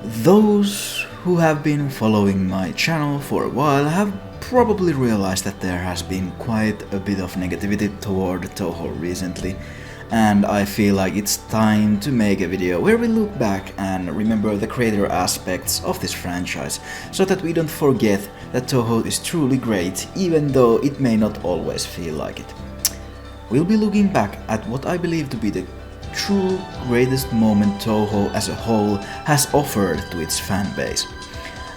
Those who have been following my channel for a while have probably realized that there has been quite a bit of negativity toward Touhou recently, and I feel like it's time to make a video where we look back and remember the creator aspects of this franchise, so that we don't forget that Touhou is truly great, even though it may not always feel like it. We'll be looking back at what I believe to be the true greatest moment Touhou as a whole has offered to its fanbase.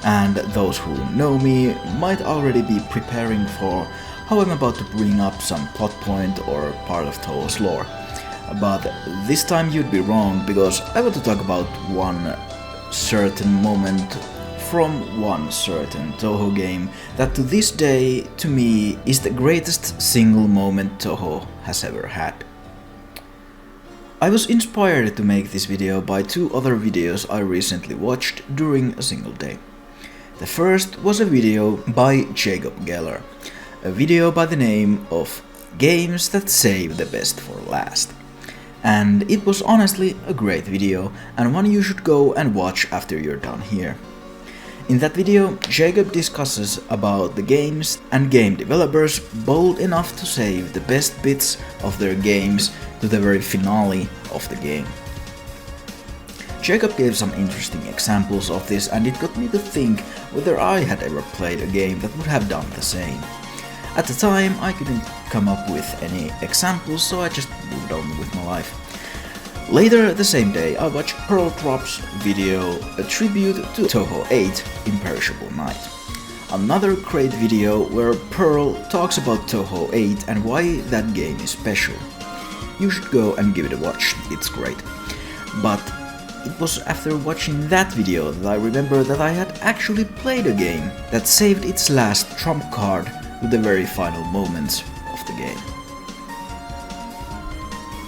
And those who know me might already be preparing for how I'm about to bring up some plot point or part of Touhou's lore. But this time you'd be wrong, because I want to talk about one certain moment from one certain Touhou game that to this day, to me, is the greatest single moment Touhou has ever had. I was inspired to make this video by two other videos I recently watched during a single day. The first was a video by Jacob Geller, a video by the name of Games That Save the Best for Last. And it was honestly a great video, and one you should go and watch after you're done here. In that video, Jacob discusses about the games and game developers bold enough to save the best bits of their games to the very finale of the game. Jacob gave some interesting examples of this, and it got me to think whether I had ever played a game that would have done the same. At the time, I couldn't come up with any examples, so I just moved on with my life. Later the same day, I watched Pearl Drop's video, a tribute to Touhou 8 Imperishable Night. Another great video where Pearl talks about Touhou 8 and why that game is special. You should go and give it a watch, it's great. But it was after watching that video that I remember that I had actually played a game that saved its last trump card with the very final moments of the game.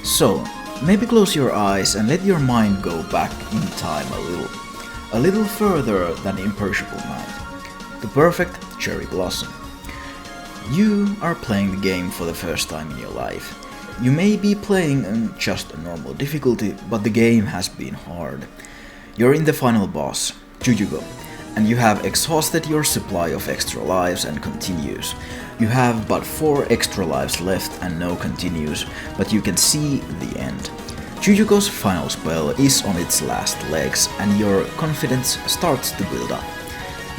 So, maybe close your eyes and let your mind go back in time a little further than Imperishable Night, the perfect cherry blossom. You are playing the game for the first time in your life. You may be playing on just a normal difficulty, but the game has been hard. You're in the final boss, Jujugo, and you have exhausted your supply of extra lives and continues. You have but 4 extra lives left and no continues, but you can see the end. Jujugo's final spell is on its last legs, and your confidence starts to build up.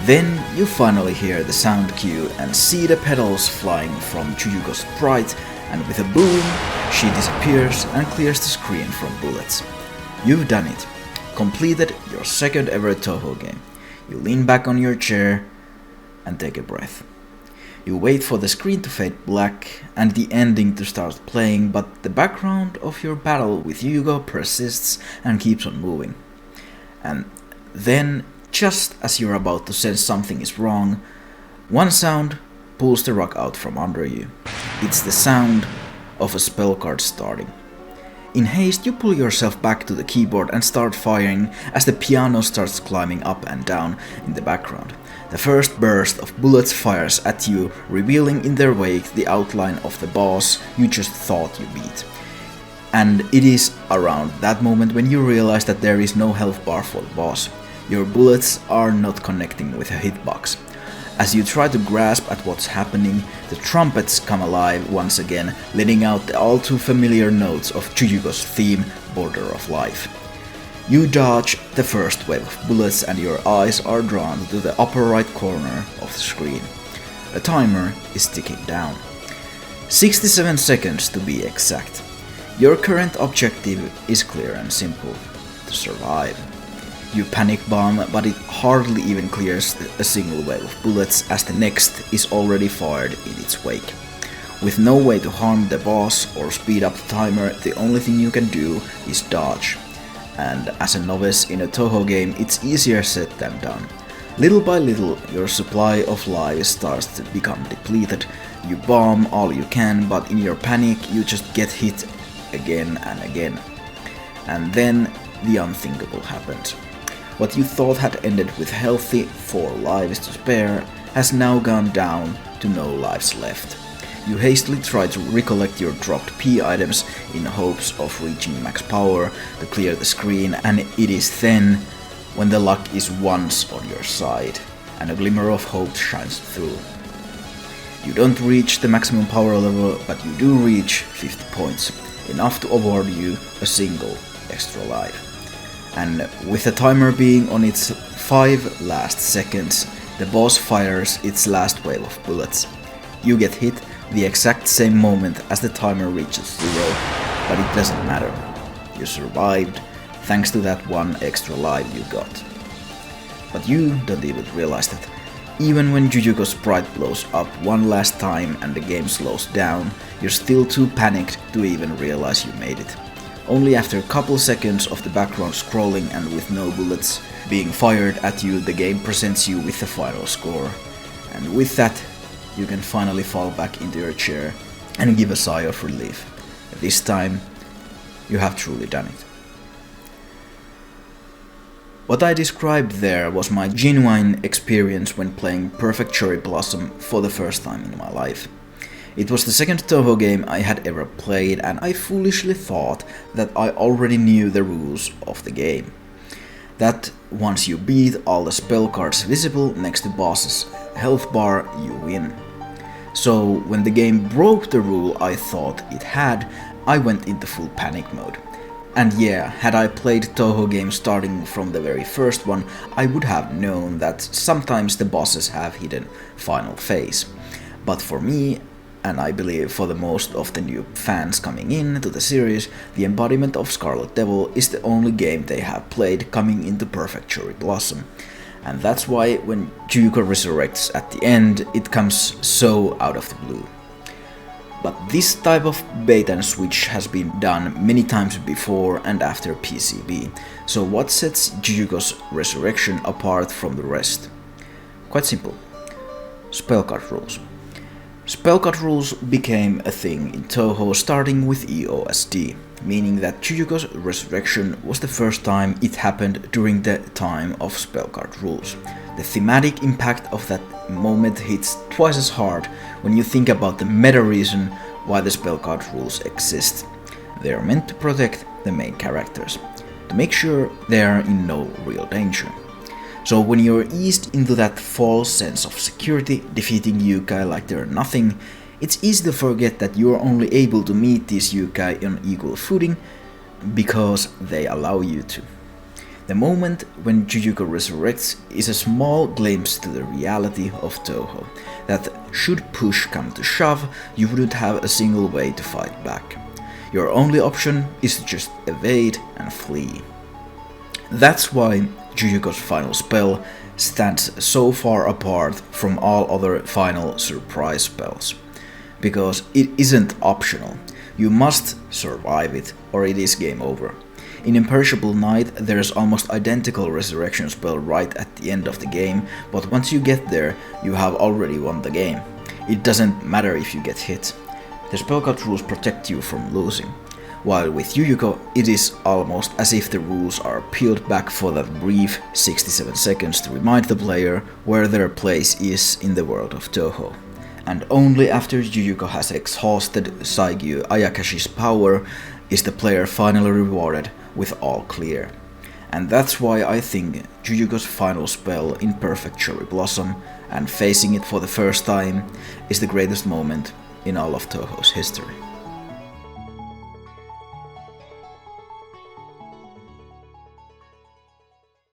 Then you finally hear the sound cue and see the petals flying from Jujugo's sprite, and with a boom, she disappears and clears the screen from bullets. You've done it. Completed your second ever Touhou game. You lean back on your chair and take a breath. You wait for the screen to fade black and the ending to start playing, but the background of your battle with Jujugo persists and keeps on moving. And then, just as you're about to sense something is wrong, one sound pulls the rug out from under you. It's the sound of a spell card starting. In haste, you pull yourself back to the keyboard and start firing as the piano starts climbing up and down in the background. The first burst of bullets fires at you, revealing in their wake the outline of the boss you just thought you beat. And it is around that moment when you realize that there is no health bar for the boss. Your bullets are not connecting with a hitbox. As you try to grasp at what's happening, the trumpets come alive once again, letting out the all too familiar notes of Jujugo's theme, Border of Life. You dodge the first wave of bullets and your eyes are drawn to the upper right corner of the screen. A timer is ticking down. 67 seconds to be exact. Your current objective is clear and simple: to survive. You panic bomb, but it hardly even clears a single wave of bullets as the next is already fired in its wake. With no way to harm the boss or speed up the timer, the only thing you can do is dodge. And as a novice in a Touhou game, it's easier said than done. Little by little, your supply of lives starts to become depleted. You bomb all you can, but in your panic, you just get hit again and again. And then the unthinkable happens. What you thought had ended with healthy 4 lives to spare has now gone down to no lives left. You hastily try to recollect your dropped P items in hopes of reaching max power to clear the screen, and it is then when the luck is once on your side, and a glimmer of hope shines through. You don't reach the maximum power level, but you do reach 50 points, enough to award you a single extra life. And with the timer being on its 5 last seconds, the boss fires its last wave of bullets. You get hit the exact same moment as the timer reaches 0, but it doesn't matter. You survived, thanks to that one extra life you got. But you don't even realize that. Even when Jujuko's sprite blows up one last time and the game slows down, you're still too panicked to even realize you made it. Only after a couple seconds of the background scrolling and with no bullets being fired at you, the game presents you with the final score. And with that, you can finally fall back into your chair and give a sigh of relief. This time, you have truly done it. What I described there was my genuine experience when playing Perfect Cherry Blossom for the first time in my life. It was the second Touhou game I had ever played, and I foolishly thought that I already knew the rules of the game. That once you beat all the spell cards visible next to boss's health bar, you win. So when the game broke the rule I thought it had, I went into full panic mode. And yeah, had I played Touhou games starting from the very first one, I would have known that sometimes the bosses have hidden final phase. But for me, and I believe for the most of the new fans coming in to the series, the embodiment of Scarlet Devil is the only game they have played coming into Perfect Cherry Blossom. And that's why when Jujuko resurrects at the end, it comes so out of the blue. But this type of bait and switch has been done many times before and after PCB, so what sets Jujuko's resurrection apart from the rest? Quite simple. Spellcard rules. Spellcard rules became a thing in Touhou starting with EOSD, meaning that Jujuko's resurrection was the first time it happened during the time of spellcard rules. The thematic impact of that moment hits twice as hard when you think about the meta reason why the spellcard rules exist. They are meant to protect the main characters, to make sure they are in no real danger. So when you're eased into that false sense of security, defeating yokai like they're nothing, it's easy to forget that you're only able to meet these yokai on equal footing because they allow you to. The moment when Jujuko resurrects is a small glimpse to the reality of Touhou, that should push come to shove, you wouldn't have a single way to fight back. Your only option is to just evade and flee. That's why Jujuko's final spell stands so far apart from all other final surprise spells. Because it isn't optional. You must survive it, or it is game over. In Imperishable Night, there's almost identical resurrection spell right at the end of the game, but once you get there, you have already won the game. It doesn't matter if you get hit. The spellcard rules protect you from losing. While with Jujuko, it is almost as if the rules are peeled back for that brief 67 seconds to remind the player where their place is in the world of Touhou. And only after Jujuko has exhausted Saigyu Ayakashi's power is the player finally rewarded with all clear. And that's why I think Jujuko's final spell in Perfect Cherry Blossom, and facing it for the first time, is the greatest moment in all of Touhou's history.